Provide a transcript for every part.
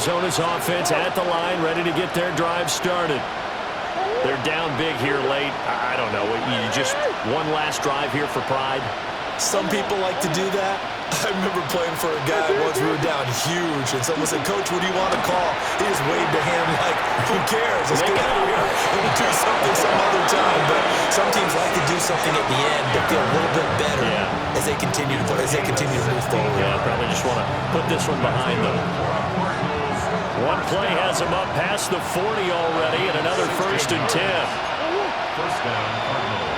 Arizona's offense at the line, ready to get their drive started. They're down big here late. I don't know. You just one last drive here for pride? Some people like to do that. I remember playing for a guy once we were down huge, and someone said, "Coach, what do you want to call?" He just waved a hand like, who cares? Let's get out of here and do something some other time. But some teams like to do something at the end to feel a little bit better as they continue to move forward. Yeah, probably just want to put this one behind them. One play has them up past the 40 already, and another 1st and 10. First down, Cardinals.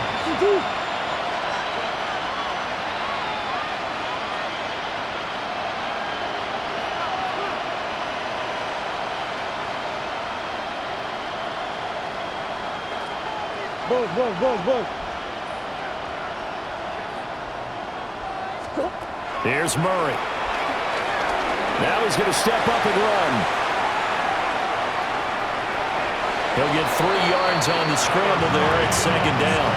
Here's Murray. Now he's going to step up and run. He'll get 3 yards on the scramble there at 2nd down.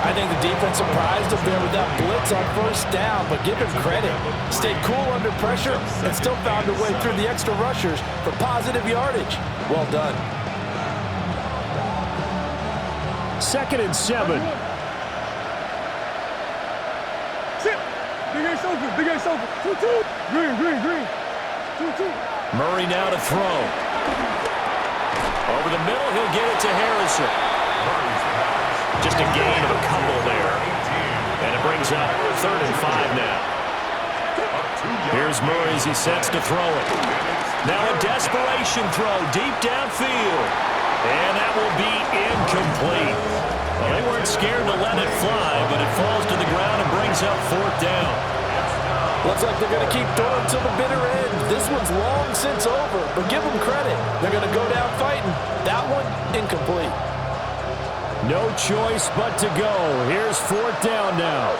I think the defense surprised him there with that blitz on 1st down, but give him credit. Stayed cool under pressure and still found a way through the extra rushers for positive yardage. Well done. 2nd and 7. Big Ace open. Big Ace open. 2-2. Green. 2-2. Murray now to throw. Over the middle, he'll get it to Harrison. Just a gain of a couple there. And it brings up 3rd and 5 now. Here's Murray as he sets to throw it. Now a desperation throw deep downfield. And that will be incomplete. Well, they weren't scared to let it fly, but it falls to the ground and brings up 4th down. Looks like they're going to keep throwing to the bitter end. This one's long since over, but give them credit. They're going to go down fighting. That one, incomplete. No choice but to go. Here's 4th down now.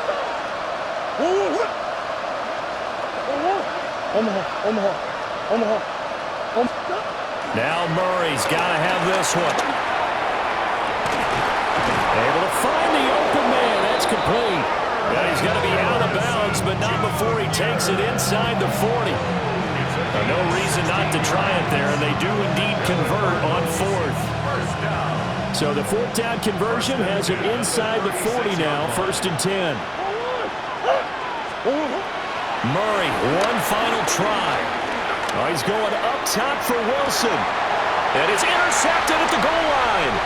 Omaha. Now Murray's got to have this one. Able to find the open man. That's complete. Yeah, he's got to be out of bounds, but not before he takes it inside the 40. No reason not to try it there, and they do indeed convert on 4th. So the 4th down conversion has it inside the 40 now, 1st and 10. Murray, one final try. Oh, he's going up top for Wilson. And it's intercepted at the goal line.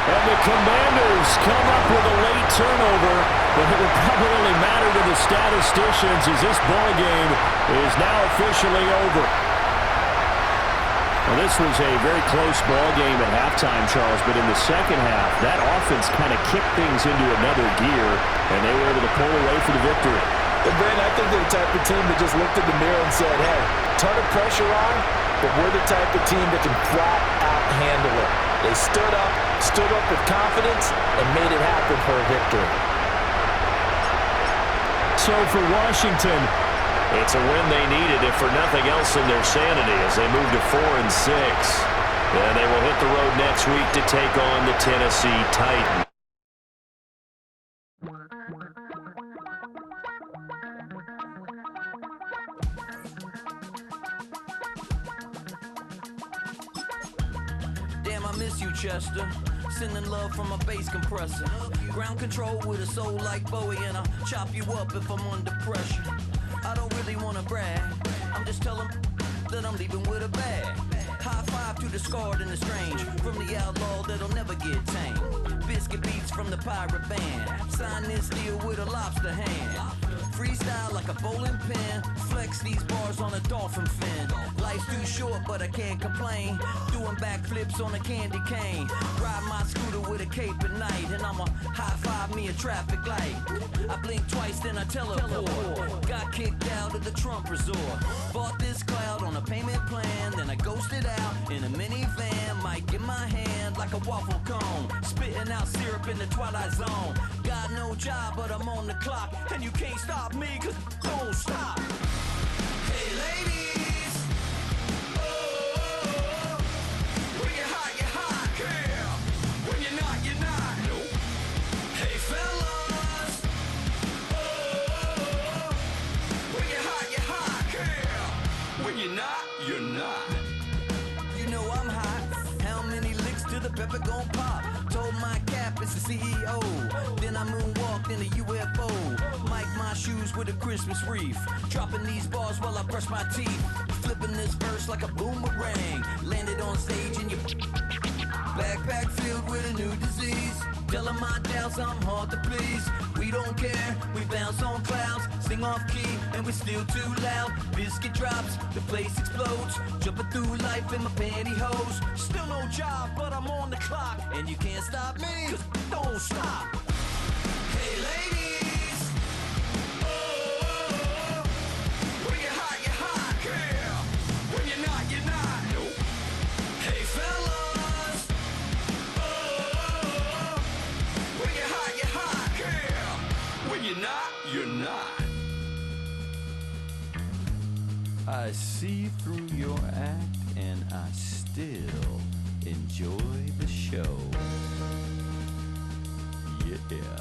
And the Commanders come up with a late turnover, but it will probably only matter to the statisticians as this ball game is now officially over. Well, this was a very close ball game at halftime, Charles, but in the second half, that offense kind of kicked things into another gear, and they were able to pull away for the victory. And Brent, I think they're the type of team that just looked in the mirror and said, hey, ton of pressure on, but we're the type of team that can flat out handle it. They stood up with confidence, and made it happen for a victory. So for Washington, it's a win they needed, if for nothing else, in their sanity as they move to 4-6. And they will hit the road next week to take on the Tennessee Titans. Damn, I miss you, Chester. Sending love from a bass compressor. Ground control with a soul like Bowie, and I'll chop you up if I'm under pressure. I don't really want to brag. I'm just telling that I'm leaving with a bag. High five to the scarred and the strange. From the outlaw that'll never get tamed. Biscuit beats from the pirate band. Sign this deal with a lobster hand. Freestyle like a bowling pin. Flex these bars on a dolphin fin. Life's too short, but I can't complain. Doing backflips on a candy cane. Ride my scooter with a cape at night. And I'ma high five me a traffic light. I blink twice, then I teleport. Got kicked out of the Trump resort. Bought this cloud on a payment plan. Then I ghosted out in a minivan. Might get my hand like a waffle cone. Spitting out syrup in the twilight zone. Got no job, but I'm on the clock. And you can't stop me, cause don't stop. Hey ladies, oh, when you're hot, yeah. When you're not, nope. Hey fellas, oh, a Christmas wreath. Dropping these bars while I brush my teeth. Flipping this verse like a boomerang. Landed on stage in your backpack filled with a new disease. Telling my doubts I'm hard to please. We don't care, we bounce on clouds. Sing off key and we're still too loud. Biscuit drops, the place explodes. Jumping through life in my pantyhose. Still no job, but I'm on the clock. And you can't stop me, cause don't stop. Hey ladies, oh, when you're hot, yeah. When you're not, you're not. Nope. Hey fellas, oh, when you're hot, yeah. When you're not, you're not. I see through your act and I still enjoy the show. Yeah.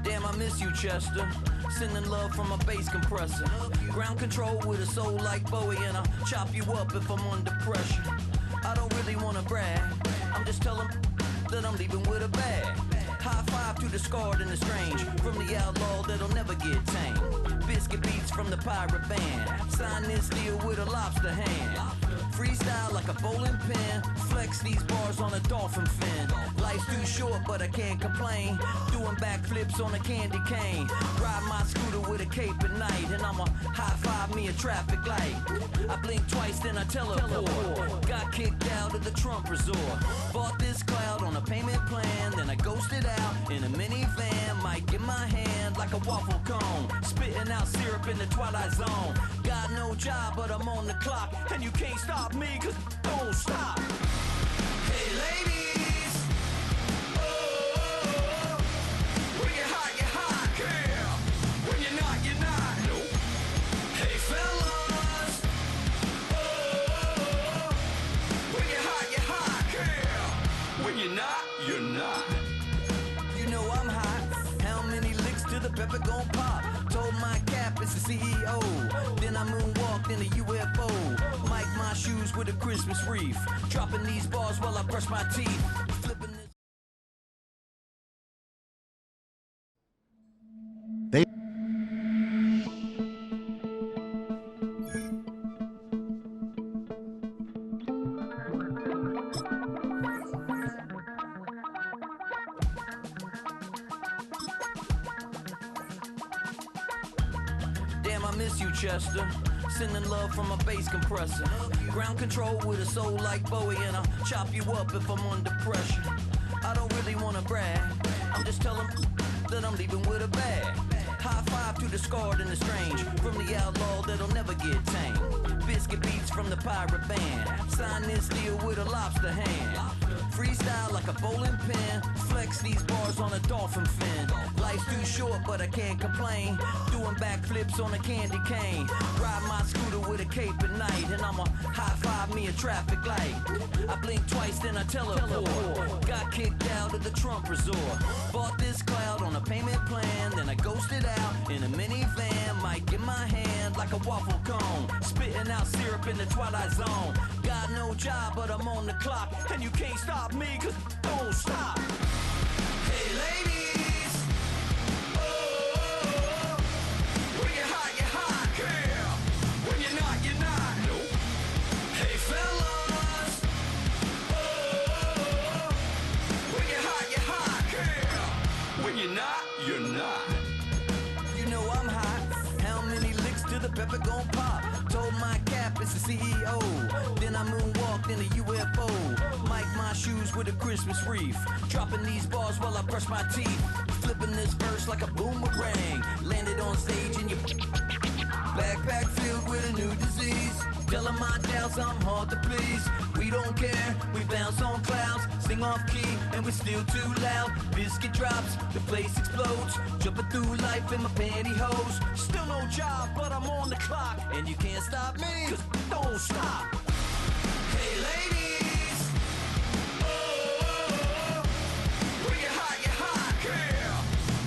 Damn, I miss you, Chester. Sending love from a bass compressor. Ground control with a soul like Bowie, and I'll chop you up if I'm under pressure. I don't really wanna brag. I'm just telling that I'm leaving with a bag. High five to the scarred and the strange. From the outlaw that'll never get tamed. Biscuit beats from the pirate band. Sign this deal with a lobster hand. Freestyle like a bowling pin. Flex these bars on a dolphin fin. Life's too short, but I can't complain. Doing backflips on a candy cane. Ride my scooter with a cape at night. And I'ma high five me a traffic light. I blink twice, then I teleport. Got kicked out of the Trump resort. Bought this cloud on a payment plan. Then I ghosted out in a minivan. Mic in my hand like a waffle cone. Spitting out syrup in the twilight zone. Got no job, but I'm on the clock. And you can't stop me, cause don't stop. Hey ladies, oh, when you're hot, yeah. When you're not, you're not. Nope. Hey fellas, oh, when you're hot, yeah. When you're not, you're not. You know I'm hot. How many licks till the pepper gon' pop? Told my cap it's the CEO. Then I moonwalked in a UFO. Mic my shoes with a Christmas wreath. Dropping these bars while I brush my teeth. Flipping this. Damn, I miss you, Chester. Sending love from a bass compressor. Ground control with a soul like Bowie, and I'll chop you up if I'm under pressure. I don't really wanna brag. I'm just telling that I'm leaving with a bag. High five to the scarred and the strange. From the outlaw that'll never get tamed. Biscuit beats from the pirate band. Sign this deal with a lobster hand. Freestyle like a bowling pin. Flex these bars on a dolphin fin. Life's too short, but I can't complain. Doing backflips on a candy cane. Ride my scooter with a cape at night. And I'ma high five me a traffic light. I blink twice, then I teleport. Got kicked out of the Trump resort. Bought this cloud on a payment plan. Then I ghosted out in a minivan. Mic in my hand like a waffle cone. Spitting out syrup in the twilight zone. Got no job, but I'm on the clock. And you can't stop me, cause don't stop. Hey ladies, oh, when you're hot, girl. When you're not, you're not. Nope. Hey fellas, oh, when you're hot, girl. When you're not, you're not. You know I'm hot. How many licks till the pepper gon' pop? Told my cap it's the CEO. Then I moonwalked in a UFO. Mic my shoes with a Christmas wreath. Dropping these bars while I brush my teeth. Flipping this verse like a boomerang. Landed on stage in your backpack filled with a new disease. Telling my doubts I'm hard to please. We don't care, we bounce on clouds. Sing off key and we're still too loud. Biscuit drops, the place explodes. Jumping through life in my pantyhose. Still no job, but I'm on the clock. And you can't stop me, cause don't stop. Hey ladies, oh, when you're hot, girl.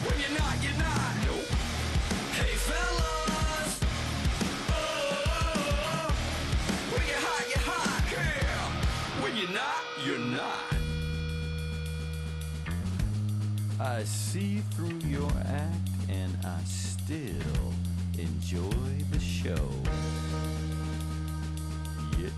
When you're not, you're not. Nope. Hey fellas, oh, when you're hot, girl. When you're not, you're not. I see through your act and I still enjoy the show. Yeah.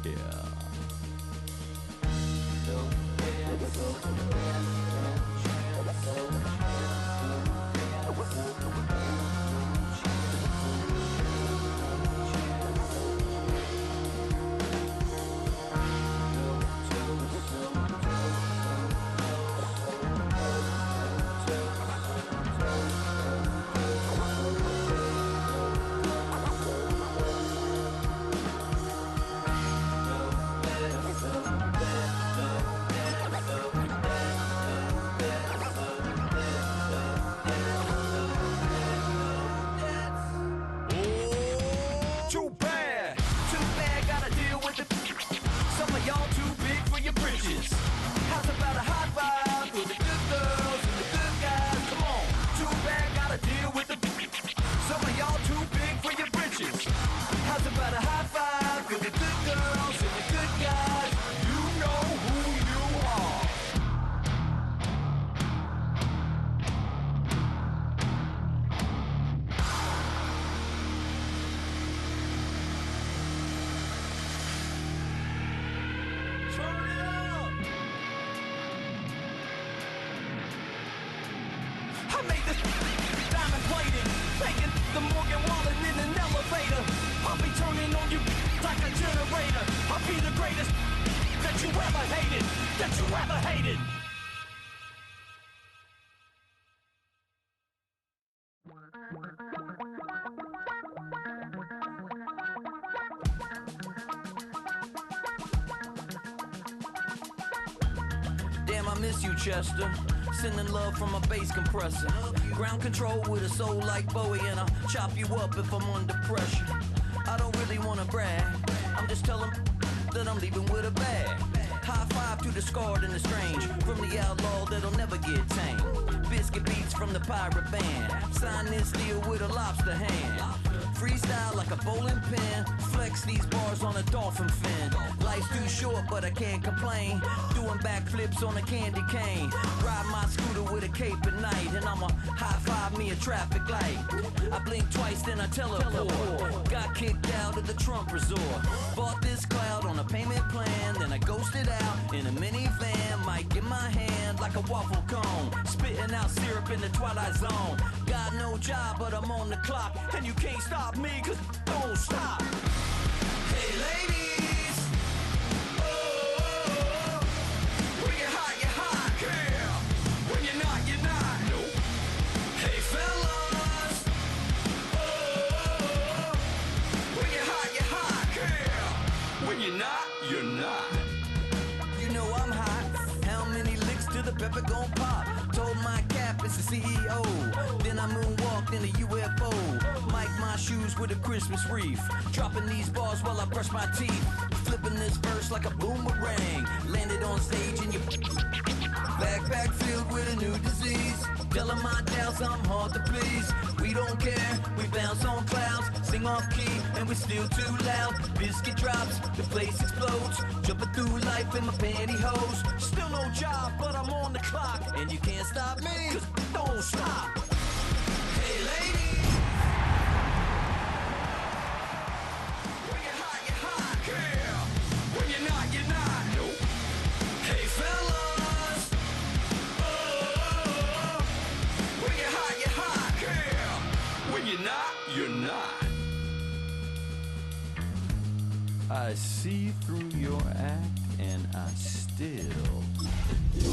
Chester, sending love from a bass compressor. Ground control with a soul like Bowie, and I'll chop you up if I'm under pressure. I don't really wanna brag, I'm just telling that I'm leaving with a bag. High five to the scarred and the strange, from the outlaw that'll never get tamed. Biscuit beats from the pirate band, sign this deal with a lobster hand. Freestyle like a bowling pin, flex these bars on a dolphin fin. Life's too short, but I can't complain. Doing backflips on a candy cane. Ride my scooter with a cape at night, and I'ma high five me a traffic light. I blink twice, then I teleport. Got kicked out of the Trump resort. Bought this cloud on a payment plan, then I ghosted out in a minivan. Mic in my hand like a waffle cone. Spitting out syrup in the twilight zone. Got no job, but I'm on the clock, and you can't stop me, cause don't stop. Hey ladies, oh, when you're hot, girl. When you're not, you're not. Nope. Hey fellas, oh, when you're hot, girl. When you're not, you're not. You know I'm hot. How than a UFO. Mike my shoes with a Christmas wreath. Dropping these bars while I brush my teeth. Flipping this verse like a boomerang. Landed on stage and you backpack filled with a new disease. Telling my doubts I'm hard to please. We don't care, we bounce on clouds. Sing off key and we're still too loud. Biscuit drops, the place explodes. Jumping through life in my pantyhose. Still no job, but I'm on the clock. And you can't stop me, 'cause don't stop. Hey lady, when you're hot, you're hot. Yeah, when you're not, you're not. Nope. Hey fellas, when you're hot, you're hot. Yeah, when you're not, you're not. I see through your act and I still. Yeah.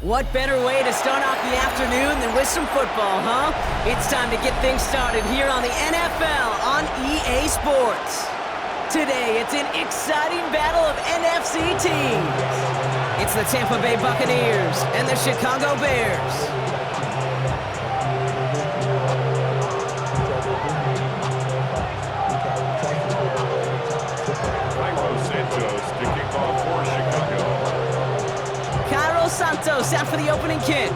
What better way to start off the afternoon than with some football, huh? It's time to get things started here on the NFL on EA Sports. Today, it's an exciting battle of NFC teams. It's the Tampa Bay Buccaneers and the Chicago Bears. Santos out for the opening kick.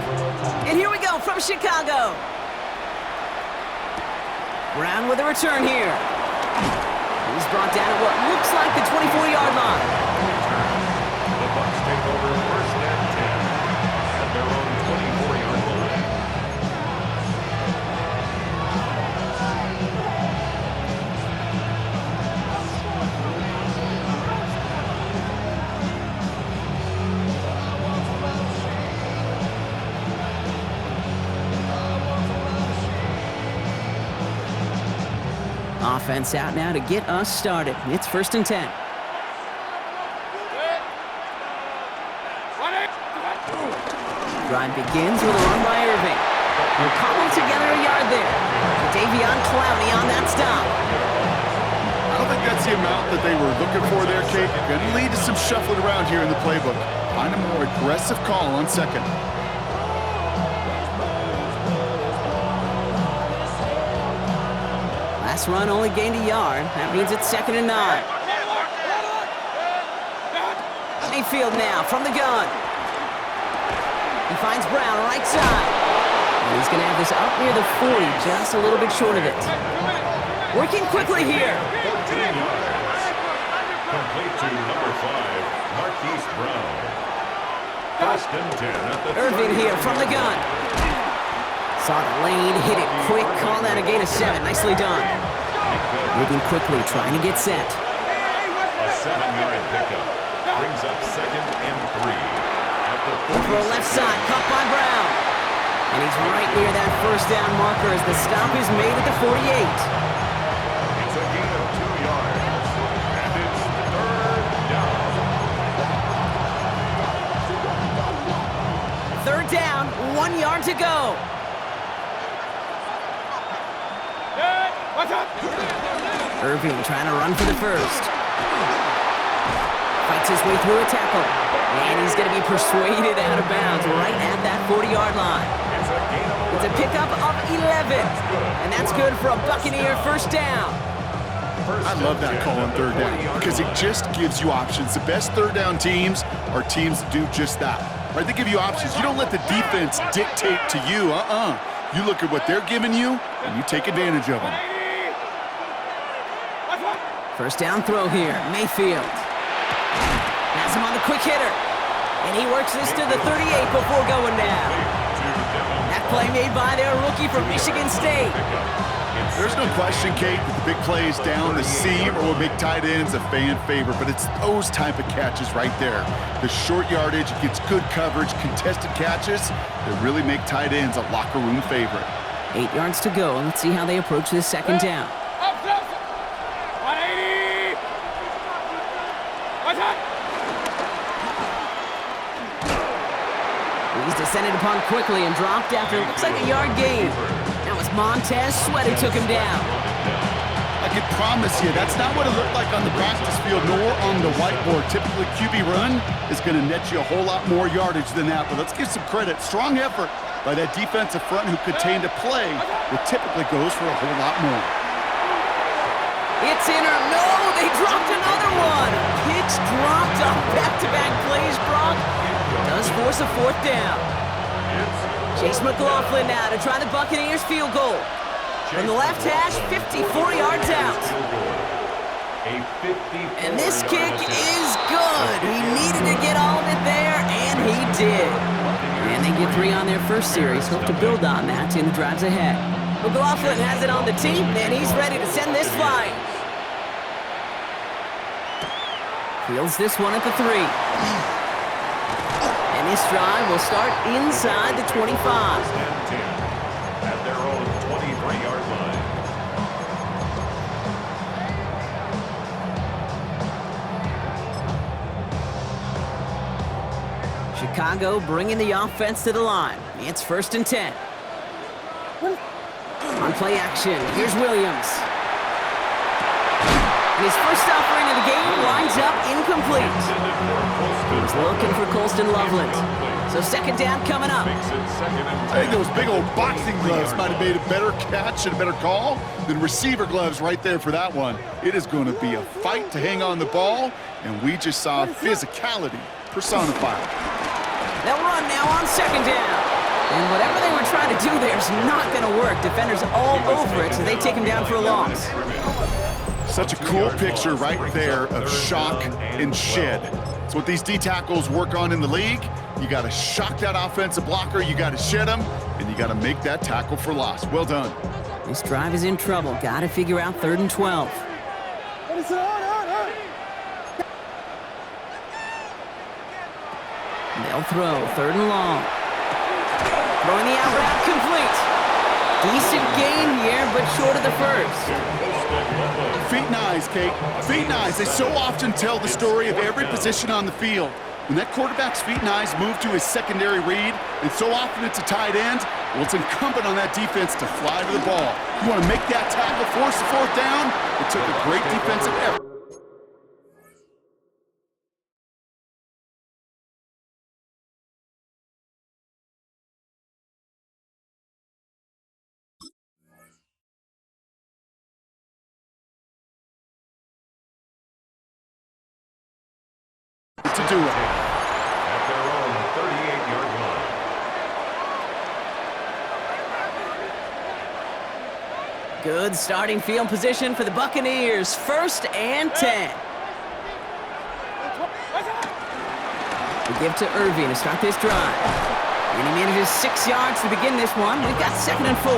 And here we go from Chicago. Brown with a return here. He's brought down at what looks like the 24-yard line. The Bucs take over first and 10 at their own 24-yard line. Offense out now to get us started. It's first and 10. Drive begins with a run by Irving. They'll cobble together a yard there. Davion Clowney on that stop. I don't think that's the amount that they were looking for there, Kate. Going to lead to some shuffling around here in the playbook. Find a more aggressive call on second. Last run only gained a yard. That means it's second and 9. Mayfield now from the gun. He finds Brown right side. And he's going to have this up near the 40, just a little bit short of it. Working quickly here. 13 yards. Complete to number 5, Marquise Brown. First and 10 at the Irving here from the gun. Saw the lane, hit it quick, call that a gain of 7. Nicely done. Moving quickly, trying to get set. A 7-yard pickup brings up second and 3 at the Throw left side, caught by Brown. And he's right near that first down marker as the stop is made at the 48. It's a gain of 2 yards, and it's third down. Third down, 1 yard to go. Irving trying to run for the first. Fights his way through a tackle. And he's going to be persuaded out of bounds right at that 40-yard line. It's a pickup of 11. And that's good for a Buccaneer first down. I love that call on third down because it just gives you options. The best third down teams are teams that do just that. Right? They give you options. You don't let the defense dictate to you. You look at what they're giving you, and you take advantage of them. First down throw here, Mayfield. Has him on the quick hitter. And he works this to the 38 before going down. That play made by their rookie from Michigan State. There's no question, Kate, that the big plays down the seam or big tight ends a fan favorite, but it's those type of catches right there. The short yardage, gets good coverage, contested catches that really make tight ends a locker room favorite. 8 yards to go, and let's see how they approach this second down. He's descended upon quickly and dropped after it looks like a yard gain. That was Montez Sweat who took him down. I can promise you, that's not what it looked like on the practice field nor on the whiteboard. Typically, QB run is going to net you a whole lot more yardage than that. But let's give some credit. Strong effort by that defensive front who contained a play that typically goes for a whole lot more. It's in or no, they dropped another one. Pitch dropped on back-to-back plays, Brock. Does force a fourth down. Chase McLaughlin now to try the Buccaneers field goal. From the left hash, 54 yards out. And this kick is good. He needed to get all of it there, and he did. And they get 3 on their first series. Hope to build on that in the drives ahead. McLaughlin has it on the team, and he's ready to send this flying. Fields this one at the 3. And this drive will start inside the 25. At their own 23-yard line. Chicago bringing the offense to the line. It's 1st and 10. On play action, here's Williams. And his first offering of the game winds up incomplete. He's looking for Colston Loveland. So 2nd down coming up. I think those big old boxing gloves might have made a better catch and a better call than receiver gloves right there for that one. It is going to be a fight to hang on the ball, and we just saw physicality personified. They'll run now on 2nd down. And whatever they were trying to do there is not going to work. Defenders all over it, so they take him down for a loss. Such a cool picture right there of shock and shed. It's what these D-tackles work on in the league. You got to shock that offensive blocker, you got to shed him, and you got to make that tackle for loss. Well done. This drive is in trouble. Got to figure out 3rd and 12. They'll throw 3rd and long. Throwing the out route complete. Decent gain here, but short of the first. Feet and eyes, Kate. Feet and eyes. They so often tell the story of every position on the field. When that quarterback's feet and eyes move to his secondary read, and so often it's a tight end, well, it's incumbent on that defense to fly to the ball. You want to make that tackle, force the 4th down? It took a great defensive effort. To do it. At their own 38-yard line. Good starting field position for the Buccaneers. 1st and 10. We give to Irving to start this drive. And he manages 6 yards to begin this one. We've got 2nd and 4.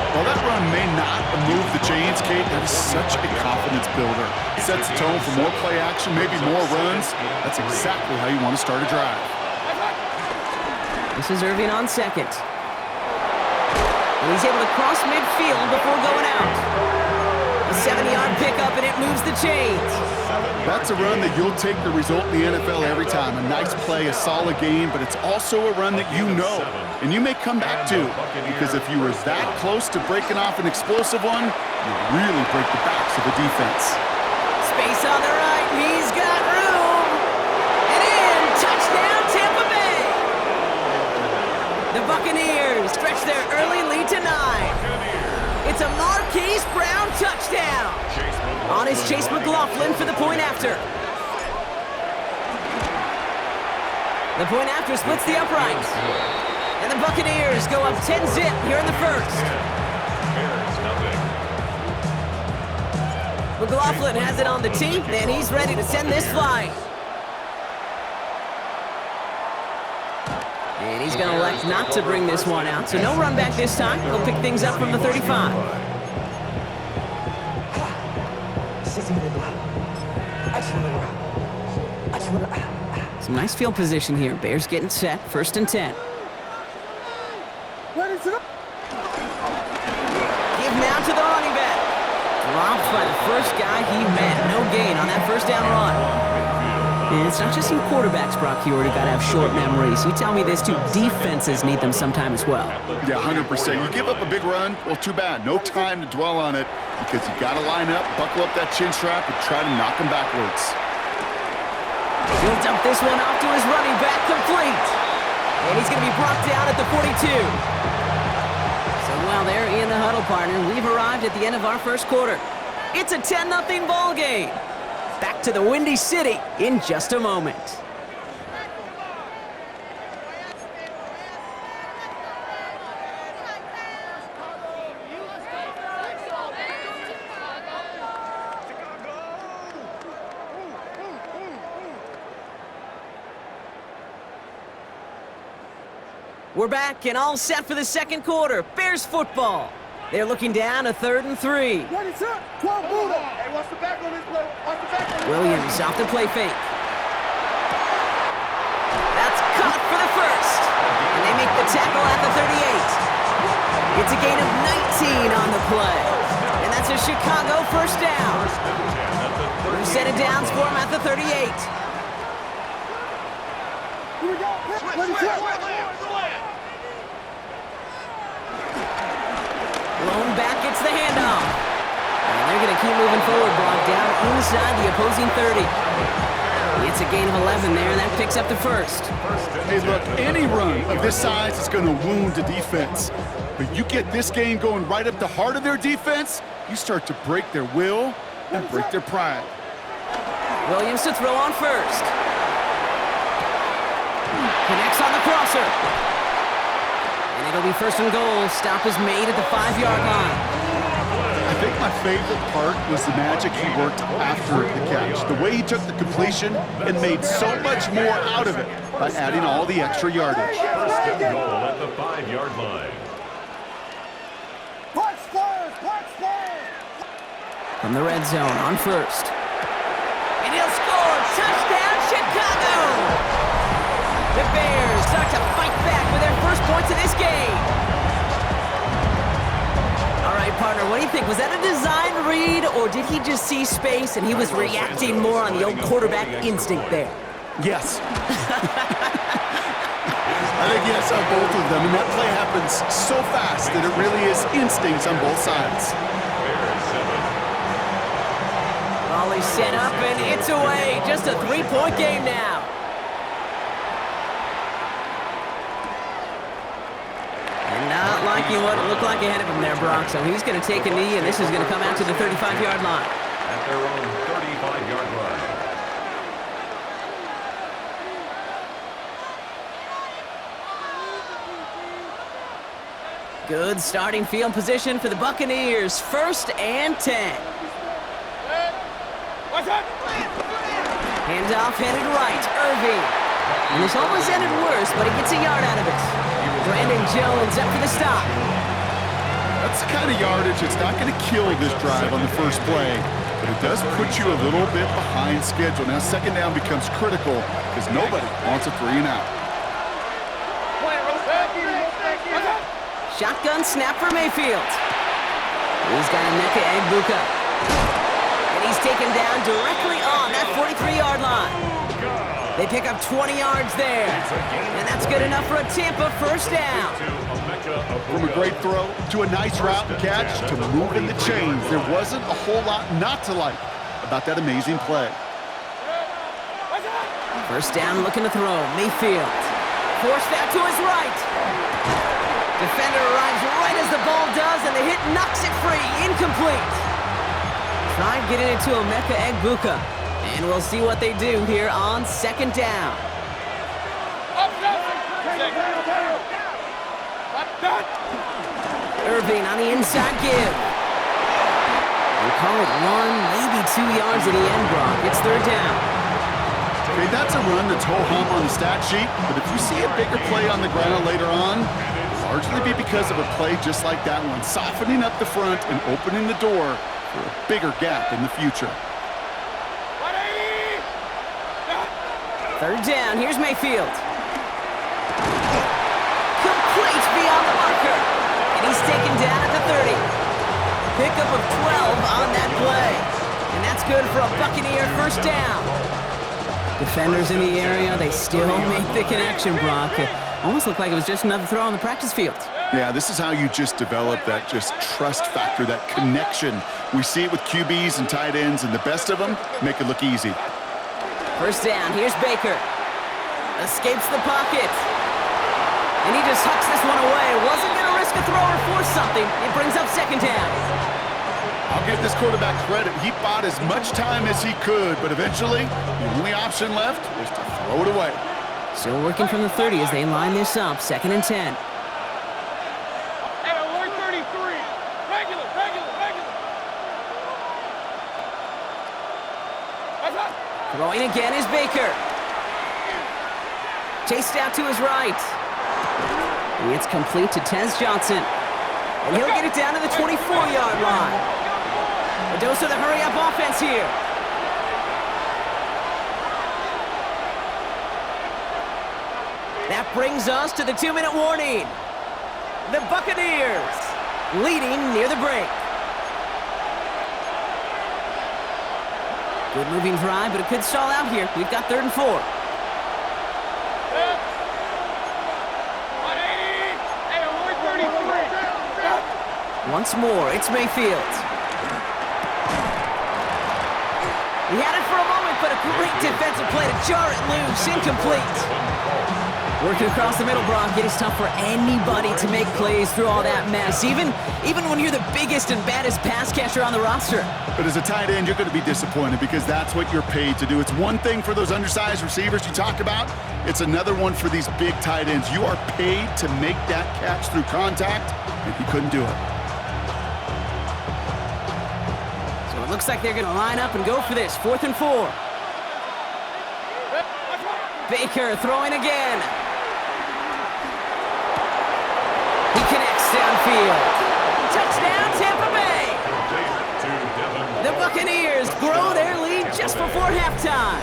While that run may not move the chains, Kate, that is such a confidence builder. It sets the tone for more play action, maybe more runs. That's exactly how you want to start a drive. This is Irving on 2nd. And he's able to cross midfield before going out. A 7-yard pickup, and it moves the chains. That's a run that you'll take the result in the NFL every time. A nice play, a solid game, but it's also a run that you know and you may come back to, because if you were that close to breaking off an explosive one, you really break the backs of the defense. Space on the right, he's got room. And in, touchdown Tampa Bay. The Buccaneers stretch their early lead to 9. It's a Marquise Brown touchdown. On is Chase McLaughlin for the point after. The point after splits the uprights. And the Buccaneers go up 10-zip here in the 1st. McLaughlin has it on the tee, and he's ready to send this flying. And he's going to elect not to bring this one out, so no run back this time. He'll pick things up from the 35. Some nice field position here. Bears getting set, 1st and 10. Give now to the running back. Dropped by the first guy he met. No gain on that 1st down run. And it's not just you quarterbacks, Brock Huard, who got to have short memories. You tell me this too, defenses need them sometime as well. Yeah, 100%. You give up a big run, well, too bad. No time to dwell on it because you got to line up, buckle up that chin strap, and try to knock them backwards. He'll dump this one off to his running back, complete. And he's going to be brought down at the 42. So while they're in the huddle, partner, we've arrived at the end of our first quarter. It's a 10-0 ball game. Back to the Windy City in just a moment. We're back and all set for the second quarter. Bears football. They're looking down a 3rd and 3. What is up? 12 Buddha. Hey, what's the back on this play? What's the back on this Williams off the play fake. That's caught for the first. And they make the tackle at the 38. It's a gain of 19 on the play. And that's a Chicago first down. We've set it downs for him at the 38. Here we go. Blown back, it's the handoff. And they're going to keep moving forward, Brock, down inside the opposing 30. It's a gain of 11 there, and that picks up the first. Hey, look, any run of this size is going to wound the defense. But you get this game going right up the heart of their defense, you start to break their will and break their pride. Williams to throw on first. Connects on the crosser. And it'll be first and goal. Stop is made at the 5-yard line. I think my favorite part was the magic he worked after the catch. The way he took the completion and made so much more out of it by adding all the extra yardage. First and goal at the 5-yard line. From the red zone on first. And he'll score! Touchdown, Chicago! The Bears start to fight back with their first points of this game. All right, partner, what do you think? Was that a design read, or did he just see space and he was reacting more on the old quarterback instinct there? Yes. I think yes on both of them, and that play happens so fast that it really is instincts on both sides. Volley set up, and it's away. Just a 3-point game now. And not liking what it looked like ahead of him there, Brock. So he's going to take a knee, and this is going to come out to the 35-yard line. At their own 35-yard line. Good starting field position for the Buccaneers. 1st and 10. Handoff headed right. Irving. And this almost ended worse, but he gets a yard out of it. Brandon Jones up for the stop. That's the kind of yardage that's not going to kill this drive on the first play, but it does put you a little bit behind schedule. Now, second down becomes critical because nobody wants a 3 and out. Shotgun snap for Mayfield. He's got Emeka Egbuka. And he's taken down directly on that 43-yard line. They pick up 20 yards there. And that's good enough for a Tampa first down. From a great throw to a nice route and catch to moving the chains, there wasn't a whole lot not to like about that amazing play. First down, looking to throw. Mayfield. Force that to his right. Defender arrives right as the ball does, and the hit knocks it free. Incomplete. Try getting it to Emeka Egbuka. And we'll see what they do here on second down. Irving on the inside give. We'll call it 1, maybe 2 yards at the end, Brock. It's third down. Okay, that's a run that's ho-hum on the stat sheet, but if you see a bigger play on the ground later on, largely be because of a play just like that one, softening up the front and opening the door for a bigger gap in the future. Third down, here's Mayfield. Complete beyond the marker. And he's taken down at the 30. Pickup of 12 on that play. And that's good for a Buccaneer first down. Defenders in the area, they still make the connection, Brock. Almost looked like it was just another throw on the practice field. Yeah, this is how you just develop that just trust factor, that connection. We see it with QBs and tight ends, and the best of them make it look easy. First down, here's Baker. Escapes the pocket. And he just hucks this one away. Wasn't going to risk a throw or force something. It brings up second down. I'll give this quarterback credit. He bought as much time as he could, but eventually, the only option left was to throw it away. Still working from the 30 as they line this up, 2nd and 10. Hey, alert 33. Regular. Throwing again is Baker. Chased out to his right. It's complete to Tez Johnson. And he'll get it down to the 24-yard line. A dose of the hurry-up offense here. That brings us to the 2-minute warning. The Buccaneers leading near the break. Good moving drive, but it could stall out here. We've got 3rd and 4. 180. Hey, alert 33. Once more, it's Mayfield. He had it for a moment, but a great defensive play to jar it loose. Incomplete. Working across the middle, Brock. It is tough for anybody to make plays through all that mess, even when you're the biggest and baddest pass catcher on the roster. But as a tight end, you're going to be disappointed because that's what you're paid to do. It's one thing for those undersized receivers you talk about. It's another one for these big tight ends. You are paid to make that catch through contact, and he couldn't do it. So it looks like they're going to line up and go for this. 4th and 4. Baker throwing again. He connects downfield. Touchdown, Tampa Bay. The Buccaneers grow their lead just before halftime.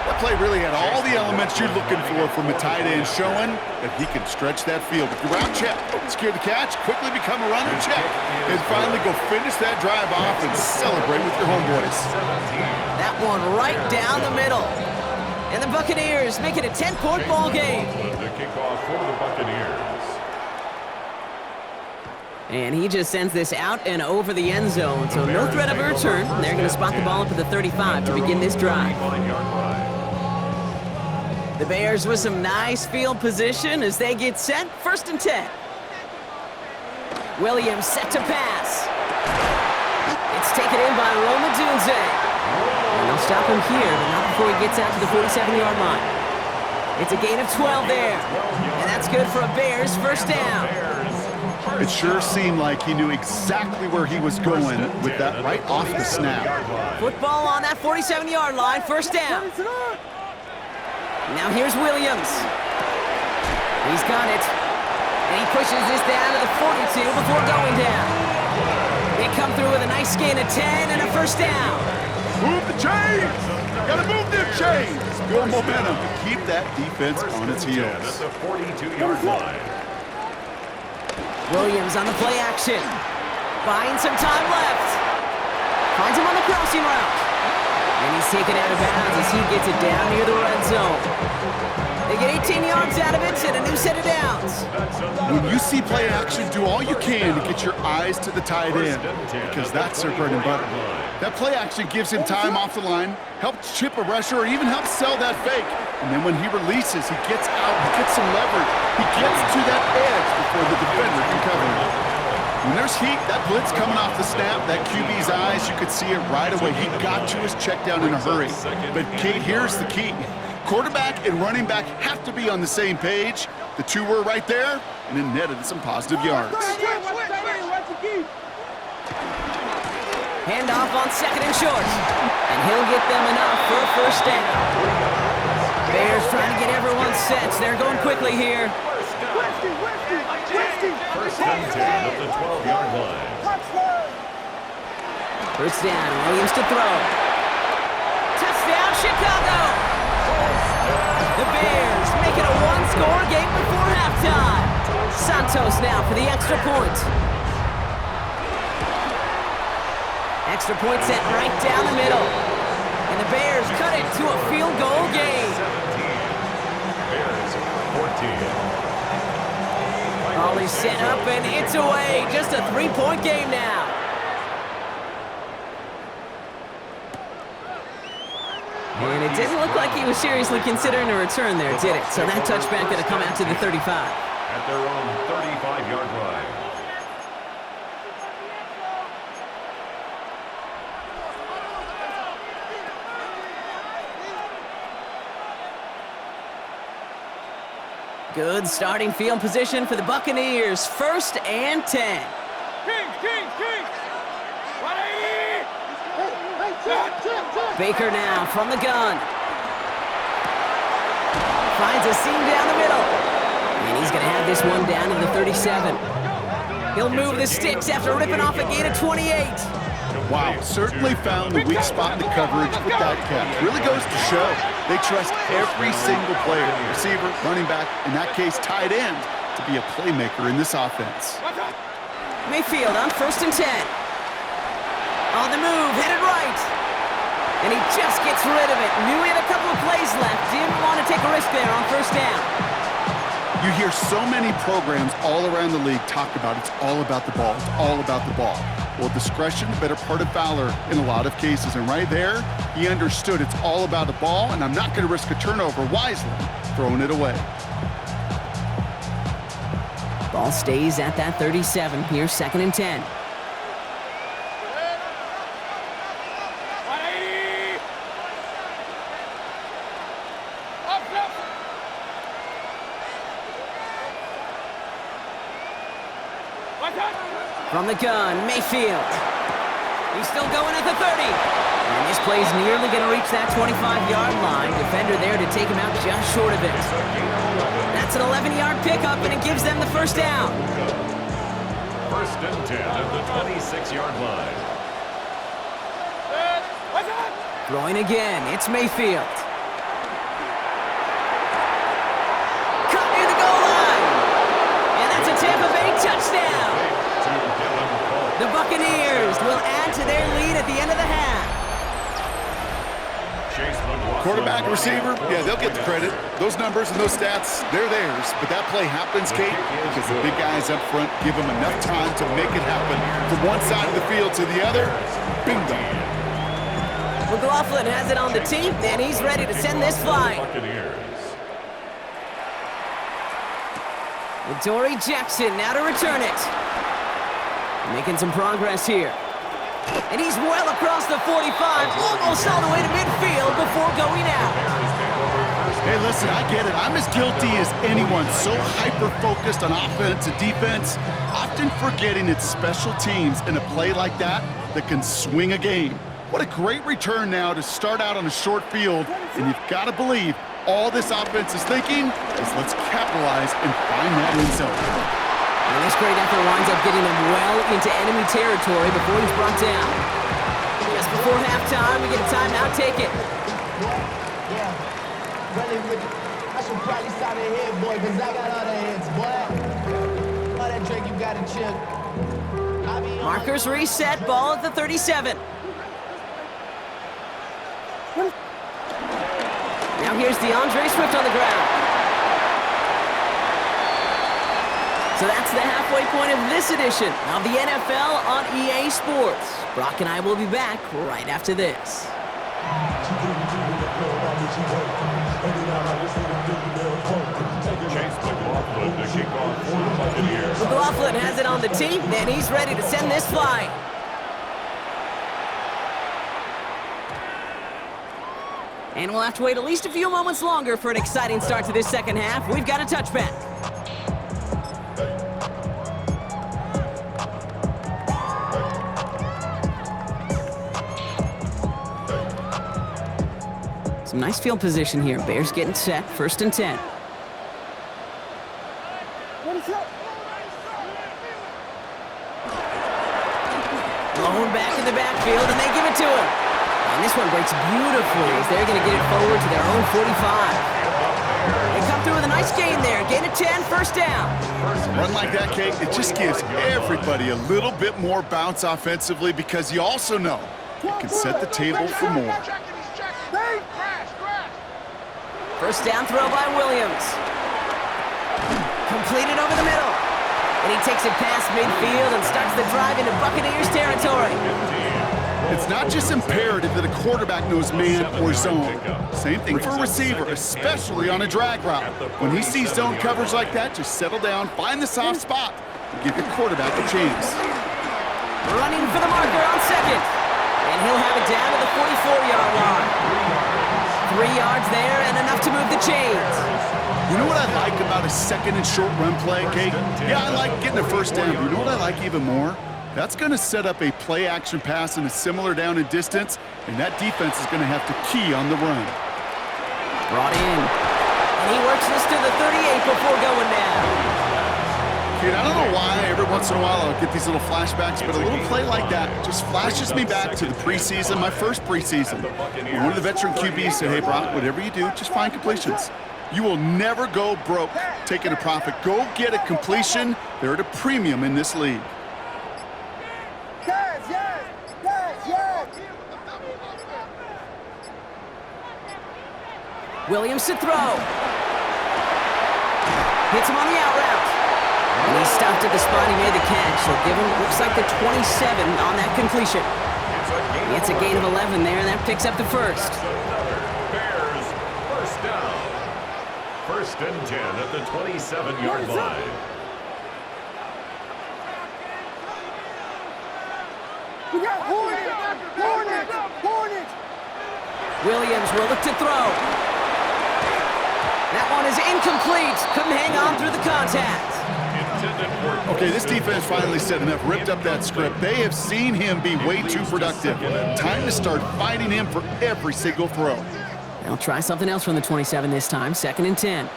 That play really had all the elements you're looking for from a tight end, showing that he can stretch that field. With your route check, secure the catch, quickly become a runner check, and finally go finish that drive off and celebrate with your homeboys. That one right down the middle. And the Buccaneers make it a 10-point ball game. The kickoff for the Buccaneers. And he just sends this out and over the end zone, so no threat of a return. They're going to spot the ball up at the 35 to begin this drive. The Bears with some nice field position as they get set. 1st and 10. Williams set to pass. It's taken in by Roma Dunze. And they'll stop him here, but not before he gets out to the 47-yard line. It's a gain of 12 there. And that's good for a Bears first down. It sure seemed like he knew exactly where he was going with that right off the snap. Football on that 47-yard line, first down. Now here's Williams. He's got it. And he pushes this down to the 42 before going down. They come through with a nice gain of 10 and a first down. Move the chains! Gotta move them chains! Good momentum to keep that defense on its heels. At the 42-yard line. Williams on the play action. Buying some time left. Finds him on the crossing route. And he's taken out of bounds as he gets it down near the red zone. They get 18 yards out of it and a new set of downs. When you see play action, do all you can to get your eyes to the tight end because that's their bread and butter. That play action gives him time off the line, helps chip a rusher, or even helps sell that fake. And then when he releases, he gets out, he gets some leverage. He gets to that edge before the defender can cover him. When there's heat, that blitz coming off the snap, that QB's eyes, you could see it right away. He got to his check down in a hurry. But Kate, here's the key. Quarterback and running back have to be on the same page. The two were right there, and it netted some positive yards. Handoff on 2nd and short. And he'll get them enough for a first down. Bears trying to get everyone set. They're going quickly here. First and 10 at the 12-yard line. First down, Williams to throw. Touchdown, Chicago! The Bears make it a one-score game before halftime. Santos now for the extra point. Extra point set right down the middle. And the Bears cut it to a field goal game. 17. Bears 14. Ball is set up, and it's away. Just a three-point game now. And it didn't look like he was seriously considering a return there, did it? So that touchback going to come out to the 35. At their own 35-yard line. Good starting field position for the Buccaneers. 1st and 10. King. Baker now from the gun. Finds a seam down the middle. And he's going to have this one down to the 37. He'll move the sticks after ripping off a gain of 28. Wow, certainly found the weak spot in the coverage with that catch. Really goes to show they trust every single player, receiver, running back, in that case tight end, to be a playmaker in this offense. Mayfield on 1st and 10. On the move, headed right. And he just gets rid of it. Knew he had a couple of plays left. Didn't want to take a risk there on 1st down. You hear so many programs all around the league talk about it's all about the ball, it's all about the ball. Well, discretion, the better part of valor in a lot of cases. And right there, he understood it's all about the ball, and I'm not going to risk a turnover wisely, throwing it away. Ball stays at that 37. Here's 2nd and 10. From the gun, Mayfield. He's still going at the 30. And this play's nearly going to reach that 25-yard line. Defender there to take him out just short of it. That's an 11-yard pickup, and it gives them the 1st down. 1st and 10 at the 26-yard line. Throwing again, it's Mayfield. Cut near the goal line. And that's a Tampa Bay touchdown. The Buccaneers will add to their lead at the end of the half. Quarterback, receiver, yeah, they'll get the credit. Those numbers and those stats, they're theirs. But that play happens, Kate, because the big guys up front give them enough time to make it happen. From one side of the field to the other, bingo. McLaughlin has it on the tee, and he's ready to send this flying. And Dory Jackson now to return it. Making some progress here. And he's well across the 45, almost all the way to midfield before going out. Hey, listen, I get it. I'm as guilty as anyone. So hyper-focused on offense and defense, often forgetting it's special teams in a play like that can swing a game. What a great return now to start out on a short field, and you've got to believe all this offense is thinking is let's capitalize and find that end zone. And this great effort winds up getting them well into enemy territory before he's brought down. Just before halftime, we get a timeout. Take it. I should probably start a head, boy, because I got other heads, boy. All that drink you got to chill. Markers reset, ball at the 37. Now here's DeAndre Swift on the ground. So that's the halfway point of this edition of the NFL on EA Sports. Brock and I will be back right after this. McLaughlin has it on the tee, and he's ready to send this flying. And we'll have to wait at least a few moments longer for an exciting start to this second half. We've got a touchback. Some nice field position here. Bears getting set. 1st and 10. Blown back in the backfield, and they give it to him. And this one breaks beautifully as they're going to get it forward to their own 45. They come through with a nice gain there. Gain of 10, 1st down. Run like that, Kate, it just gives everybody a little bit more bounce offensively because you also know you can set the table for more. First down throw by Williams. Completed over the middle. And he takes it past midfield and starts the drive into Buccaneers territory. It's not just imperative that a quarterback knows man or zone. Same thing for a receiver, especially on a drag route. When he sees zone coverage like that, just settle down, find the soft spot, and give your quarterback a chance. Running for the marker on second. And he'll have it down to the 44-yard line. 3 yards there and enough to move the chains. You know what I like about a second and short run play, Kate? Yeah, I like getting a first down. But you know what I like even more? That's going to set up a play-action pass in a similar down and distance, and that defense is going to have to key on the run. Brought in. And he works this to the 38 before going down. Kate, I don't know why every once in a while I'll get these little flashbacks, but a little play like that just flashes me back to the preseason, my first preseason. One of the veteran QBs said, hey, Brock, whatever you do, just find completions. You will never go broke taking a profit. Go get a completion. They're at a premium in this league. Williams to throw. Hits him on the out route. And he stopped at the spot he made the catch. So give him, looks like the 27 on that completion. It's a gain of 11 there, and that picks up the first. Bears, first down. First and 10 at the 27-yard line. We got Hornet! Williams will look to throw. That one is incomplete. Couldn't hang on through the contact. Okay, this defense finally said enough, ripped up that script. They have seen him be way too productive. Time to start fighting him for every single throw. They'll try something else from the 27 this time. Second and 10.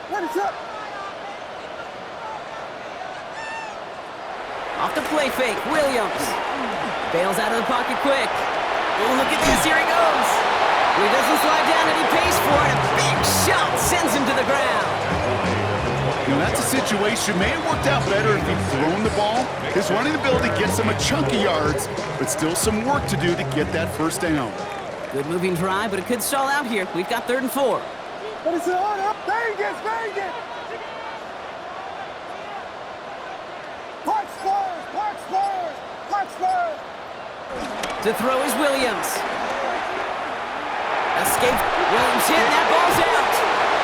Off the play fake, Williams. Bails out of the pocket quick. Oh, look at this, here he goes. He doesn't slide down and he pays for it. A big shot sends him to the ground. You know, that's a situation. May have worked out better if he'd thrown the ball. His running ability gets him a chunk of yards, but still some work to do to get that first down. Good moving drive, but it could stall out here. We've got 3rd and 4. Vegas! To throw is Williams. Escape. Williams hit, and that ball's out.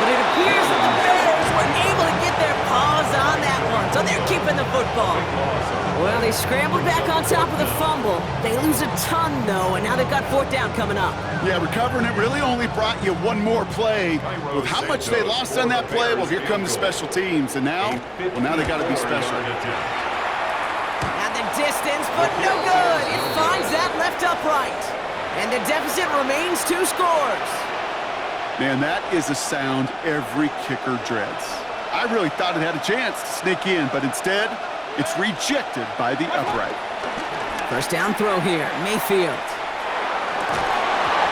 But it appears that the Bears were able to get their paws on that one, so they're keeping the football. Well, they scrambled back on top of the fumble. They lose a ton, though, and now they've got 4th down coming up. Yeah, recovering it really only brought you one more play. With how much they lost on that play, well, here come the special teams. And now, now they got to be special. At the distance, but no good. It finds that left upright. And the deficit remains 2 scores. Man, that is a sound every kicker dreads. I really thought it had a chance to sneak in, but instead, it's rejected by the upright. First down throw here, Mayfield.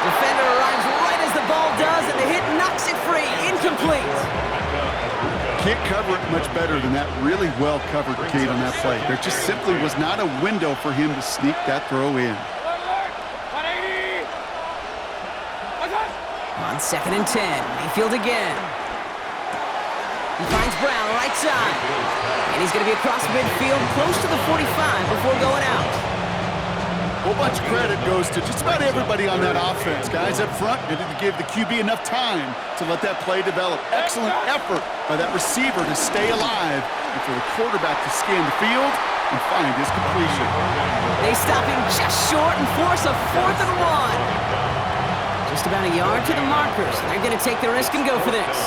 Defender arrives right as the ball does, and the hit knocks it free. Incomplete. Can't cover it much better than that really well-covered Kate on that play. There just simply was not a window for him to sneak that throw in. On 2nd and 10, Mayfield again. He finds Brown right side. And he's going to be across midfield close to the 45 before going out. A whole bunch of credit goes to just about everybody on that offense. Guys up front needed to give the QB enough time to let that play develop. Excellent effort by that receiver to stay alive and for the quarterback to scan the field and find his completion. They stop him just short and force a 4th and 1. Just about a yard to the markers. They're going to take the risk and go for this.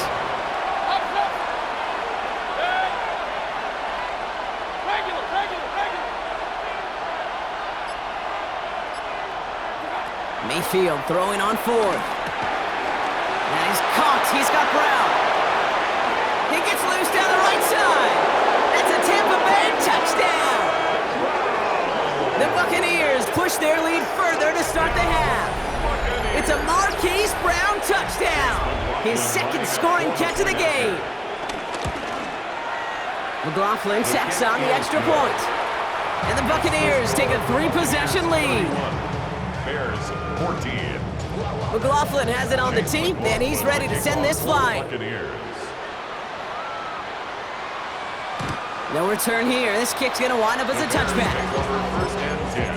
Mayfield throwing on 4th. Now he's caught. He's got Brown. He gets loose down the right side. That's a Tampa Bay touchdown. The Buccaneers push their lead further to start the half. It's a Marquise Brown touchdown. His 2nd scoring catch of the game. McLaughlin tacks on the extra point. And the Buccaneers take a 3-possession lead. Bears 14. McLaughlin has it on the tee, and he's ready to send this flying. Buccaneers. No return here. This kick's going to wind up as a touchback. First and 10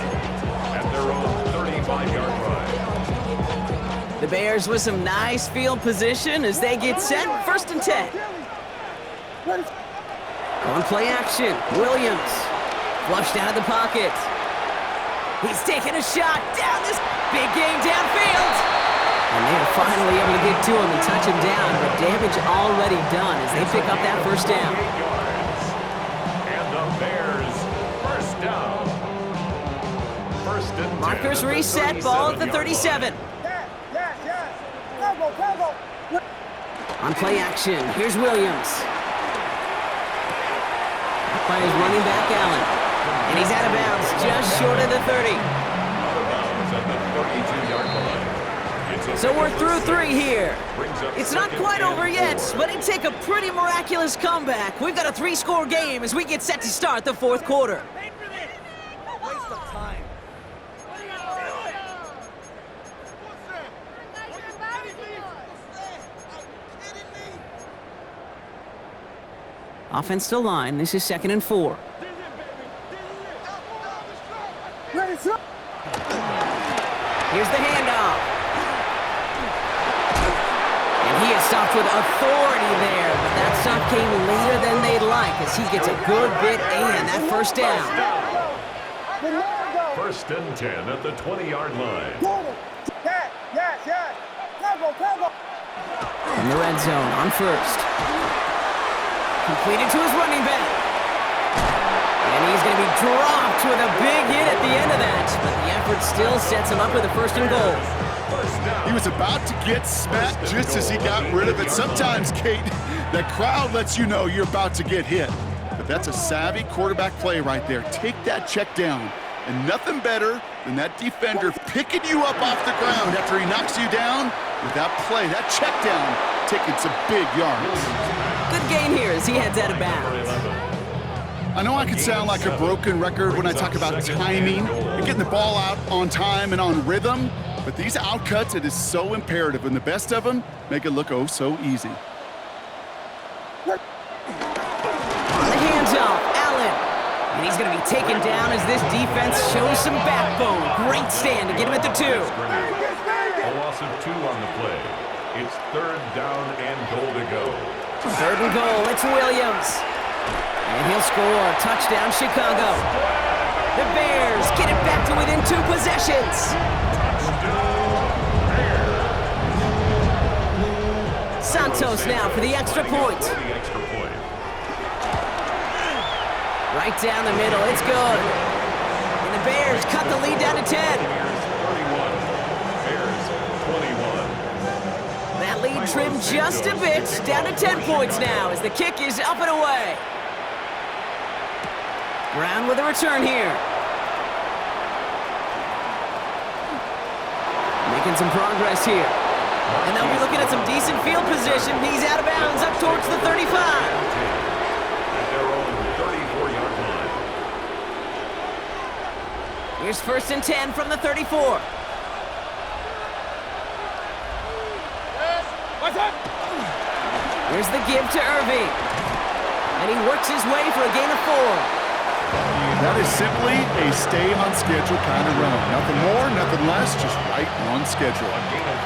at their own 35-yard line. The Bears with some nice field position as they get set. First and 10. On play action, Williams. Flushed out of the pocket. He's taking a shot down this big game downfield. And they are finally able to get to him and touch him down, but damage already done as they pick up that first down. And the Bears first down. First and 10. Markers reset, ball at the 37. On play action, here's Williams. Up by his running back, Allen. And he's out of bounds, just short of the 30. Out of bounds at the 32-yard line. It's So we're through 3 here. brings up It's not second quite and over yet, 4. but it take a pretty miraculous comeback. We've got a 3-score game as we get set to start the fourth quarter. Waste of time. Offense to line. This is 2nd and 4. Here's the handoff. And he is stopped with authority there, but that stop came later than they'd like as he gets a good bit and that first down. First and 10 at the 20-yard line. In the red zone on first. Completed to his running back. And he's going to be dropped with a big hit at the end of that. But the effort still sets him up with a first and goal. He was about to get smacked just as he got rid of it. Sometimes, Kate, that crowd lets you know you're about to get hit. But that's a savvy quarterback play right there. Take that check down. And nothing better than that defender picking you up off the ground after he knocks you down with that play, that check down, taking some big yards. Good gain here as he heads out of bounds. I know I could sound like a broken record when I talk about timing and getting the ball out on time and on rhythm, but these outcuts, it is so imperative, and the best of them make it look oh so easy. On the hands off, Allen. And he's going to be taken down as this defense shows some backbone. Great stand to get him at the 2. A loss of 2 on the play. It's 3rd down and goal to go. 3rd and goal, it's Williams. And he'll score. Touchdown, Chicago. The Bears get it back to within 2 possessions. Santos now for the extra point. Right down the middle, it's good. And the Bears cut the lead down to 10. Bears 21. That lead trimmed just a bit, down to 10 points now as the kick is up and away. Brown with a return here. Making some progress here. And they'll be looking at some decent field position. He's out of bounds up towards the 35. At their own 34-yard line. Here's 1st and 10 from the 34. Here's the give to Irving. And he works his way for a gain of 4. That is simply a stay on schedule kind of run. Nothing more, nothing less, just right on schedule.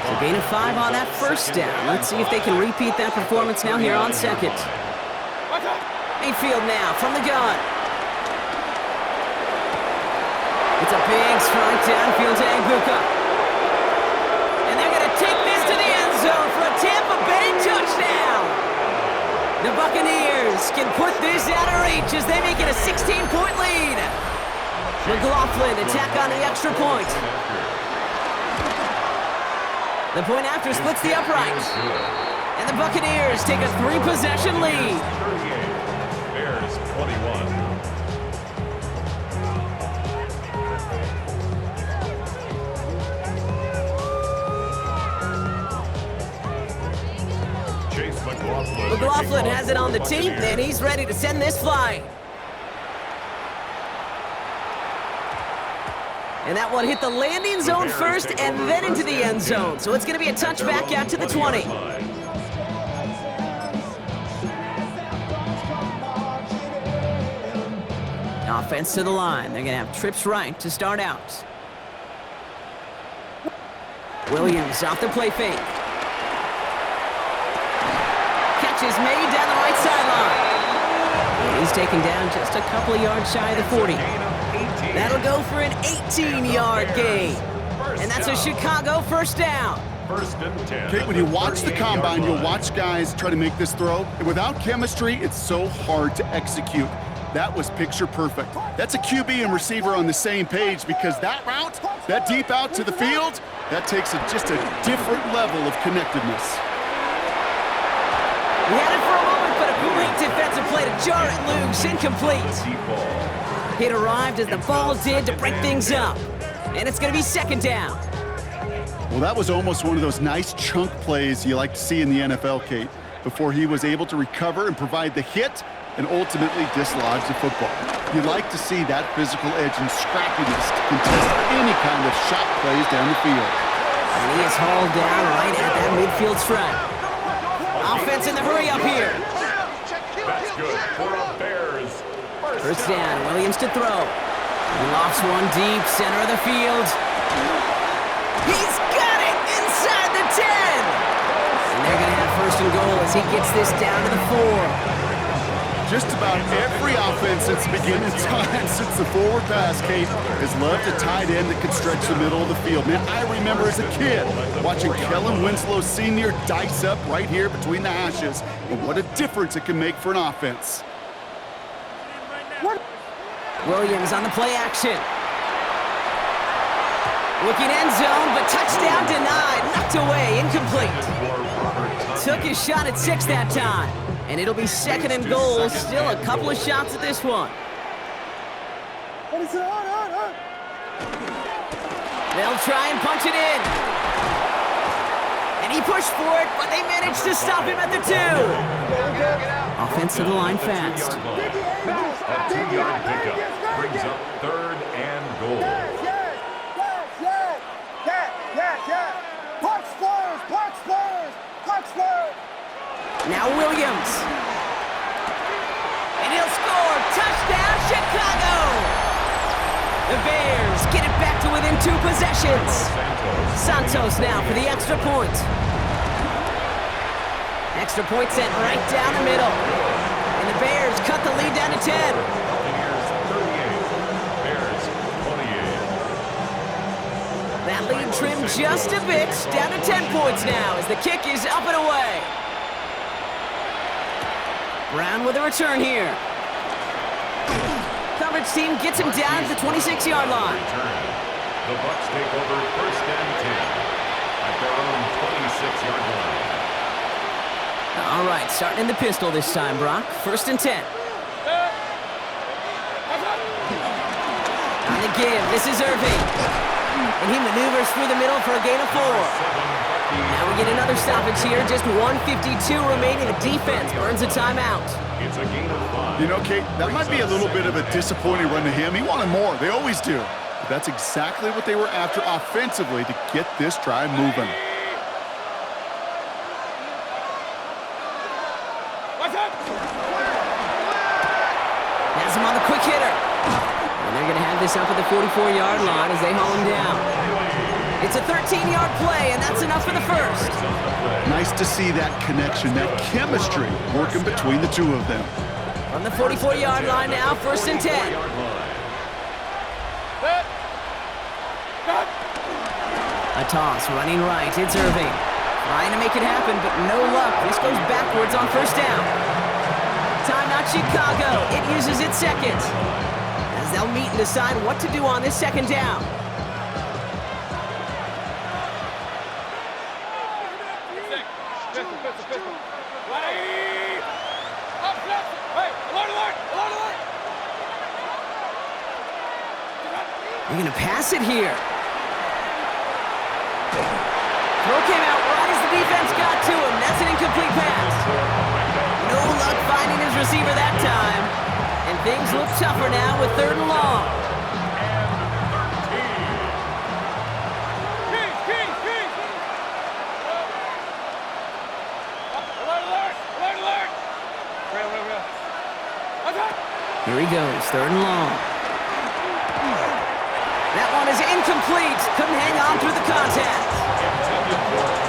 So gain of 5 on that first down. Let's see if they can repeat that performance now here on 2nd. Mayfield now from the gun. It's a big strike downfield to Aguka. And they're going to take this to the end zone for a Tampa Bay touchdown. The Buccaneers can put this out of reach as they make it a 16-point lead. McLaughlin attack on the extra point. The point after splits the upright. And the Buccaneers take a 3-possession lead. 38. Bears 21. McLaughlin has it on the tee, and he's ready to send this flying. And that one hit the landing zone first and then into the end zone. So it's going to be a touchback out to the 20. Offense to the line. They're going to have trips right to start out. Williams off the play fake. Catch is made down the right sideline. He's taken down just a couple of yards shy of the 40. That'll go for an 18-yard gain. And that's a Chicago first down. First and 10. Okay, when you watch the combine, you'll watch guys try to make this throw. And without chemistry, it's so hard to execute. That was picture perfect. That's a QB and receiver on the same page because that route, that deep out to the field, that takes just a different level of connectedness. He had it for a moment, but a great defensive play to jar it loose, incomplete. It arrived as the ball did to break things up. And it's going to be second down. Well, that was almost one of those nice chunk plays you like to see in the NFL, Kate, before he was able to recover and provide the hit and ultimately dislodge the football. You like to see that physical edge and scrappiness to contest any kind of shot plays down the field. And he is hauled down right at that midfield stripe. Offense in the hurry up here. That's good for a Bears. First down, Williams to throw. He lofts one deep, center of the field. He's got it inside the 10. And they're going to have first and goal as he gets this down to the 4. Just about every offense since the beginning of time, since the forward pass, Kate, has loved a tight end that could stretch the middle of the field. Man, I remember as a kid watching Kellen Winslow Sr. dice up right here between the hashes. And what a difference it can make for an offense. Williams on the play action. Looking end zone, but touchdown denied. Knocked away, incomplete. Took his shot at 6 that time. And it'll be second and goal. Still a couple of shots at this one. They'll try and punch it in. And he pushed for it, but they managed to stop him at the 2. Offense to the line fast. A 2-yard pickup brings up third and goal. Now Williams. And he'll score. Touchdown, Chicago! The Bears get it back to within 2 possessions. Santos now for the extra point. Extra point sent right down the middle. And the Bears cut the lead down to 10. Buccaneers 38, Bears 28. That lead trimmed just a bit. Down to 10 points now as the kick is up and away. Brown with a return here. Coverage team gets him down to the 26-yard line. The Bucs take over first and 10 at their own 26-yard line. All right, starting in the pistol this time, Brock. First and 10. On the give, this is Irving. And he maneuvers through the middle for a gain of 4. Now we get another stoppage here. Just 1:52 remaining. The defense burns a timeout. It's a gain of 5. You know, Kate, that might be a little bit of a disappointing run to him. He wanted more. They always do. But that's exactly what they were after offensively to get this drive moving. Has him on the quick hitter. And they're going to have this up at the 44-yard line as they haul him down. It's a 13-yard play, and that's enough for the first. Nice to see that connection, that chemistry working between the two of them. From the 44-yard line now, first and 10. A toss running right. It's Irving. Trying to make it happen, but no luck. This goes backwards on first down. Timeout Chicago. It uses its second. As they'll meet and decide what to do on this second down. They're going to pass it here. Throw came out right as the defense got to him. That's an incomplete pass. No luck finding his receiver that time. And things look tougher now with 3rd and long. Here he goes, 3rd and long. That one is incomplete. Couldn't hang on through the contact.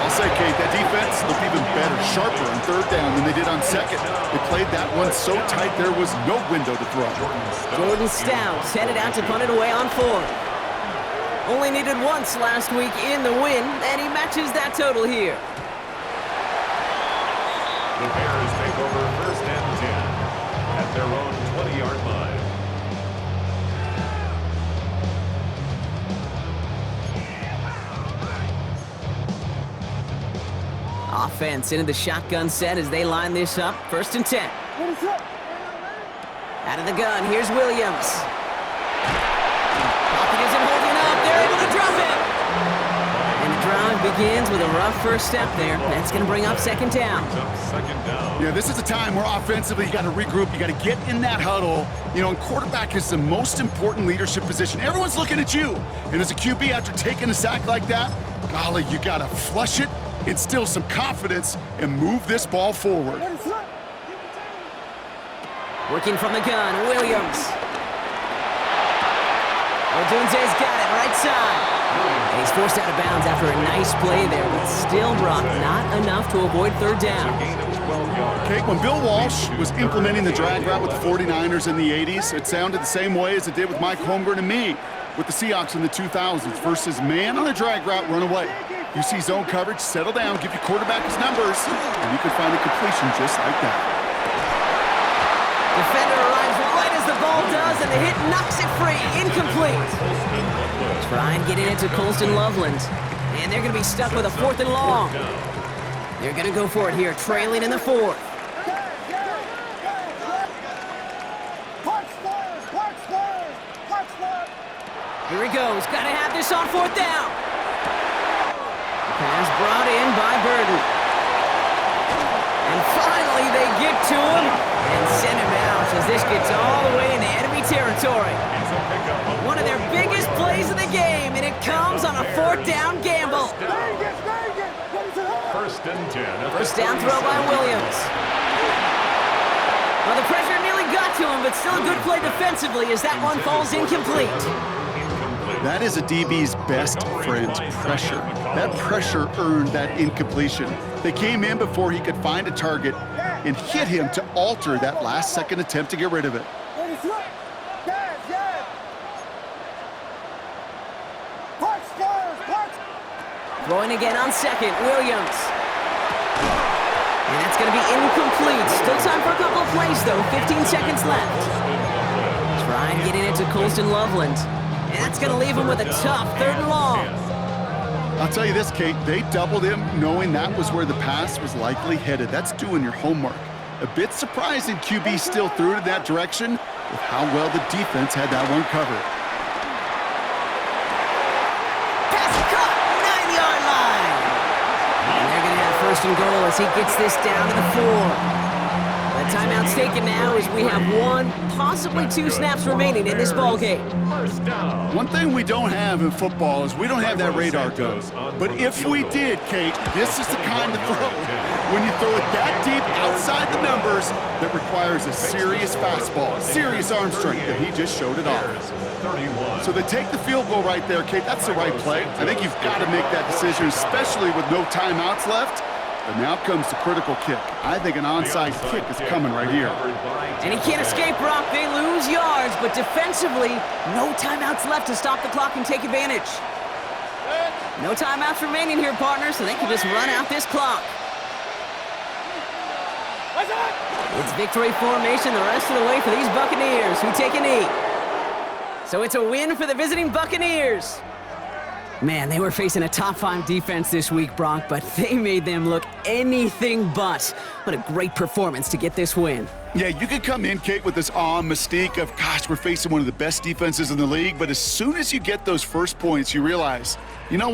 I'll say, Kate, that defense looked even better, sharper on 3rd down than they did on 2nd. They played that one so tight there was no window to throw. Jordan Stout's headed out to punt it away on 4th. Only needed once last week in the win, and he matches that total here. The Bears take over 1st and 10 at their own 20-yard line. Offense into the shotgun set as they line this up. 1st and 10. Out of the gun, here's Williams. Pocket isn't holding up. They're able to drop it. And the drive begins with a rough first step there. That's going to bring up 2nd down. Yeah, this is a time where offensively you got to regroup. You got to get in that huddle. You know, and quarterback is the most important leadership position. Everyone's looking at you. And as a QB, after taking a sack like that, golly, you got to flush it, instill some confidence, and move this ball forward. Working from the gun, Williams. Odunze's got it, right side. And he's forced out of bounds after a nice play there, but still, Brock, not enough to avoid 3rd down. Okay, when Bill Walsh was implementing the drag route with the 49ers in the 80s, it sounded the same way as it did with Mike Holmgren and me with the Seahawks in the 2000s versus man on a drag route, run away. You see zone coverage, settle down, give your quarterback his numbers, and you can find a completion just like that. Defender arrives right as the ball does, and the hit knocks it free. Incomplete. Try and get it into Colston Loveland. And they're going to be stuck with a 4th and long. They're going to go for it here, trailing in the 4th. Here he goes. Got to have this on 4th down. Pass brought in by Burden. And finally they get to him and send him out as this gets all the way into enemy territory. One of their biggest plays of the game, and it comes on a 4th down gamble. 1st and 10. 1st down throw by Williams. Well, the pressure nearly got to him, but still a good play defensively as that one falls incomplete. That is a DB's best friend, pressure. That pressure earned that incompletion. They came in before he could find a target and hit him to alter that last-second attempt to get rid of it. Throwing again on 2nd, Williams. And that's going to be incomplete. Still time for a couple of plays, though. 15 seconds left. Try and get it into Colston Loveland. And that's going to leave him with a tough 3rd and long. I'll tell you this, Kate, they doubled him knowing that was where the pass was likely headed. That's doing your homework. A bit surprising QB still threw it in that direction with how well the defense had that one covered. Pass caught, 9-yard line. And they're going to have 1st and goal as he gets this down to the 4. The timeout's taken now as we have 1, possibly 2 snaps remaining in this ball game. One thing we don't have in football is we don't have that radar gun. But if we did, Kate, this is the kind of throw. When you throw it that deep outside the numbers, that requires a serious fastball, serious arm strength, and he just showed it off. So they take the field goal right there, Kate. That's the right play. I think you've got to make that decision, especially with no timeouts left. But now comes the critical kick. I think an onside kick is coming right here. And he can't escape, Brock. They lose yards, but defensively, no timeouts left to stop the clock and take advantage. No timeouts remaining here, partner, so they can just run out this clock. It's victory formation the rest of the way for these Buccaneers, who take a knee. So it's a win for the visiting Buccaneers. Man, they were facing a top-5 defense this week, Brock, but they made them look anything but. What a great performance to get this win. Yeah, you could come in, Kate, with this awe and mystique of, gosh, we're facing one of the best defenses in the league, but as soon as you get those first points, you realize, you know what?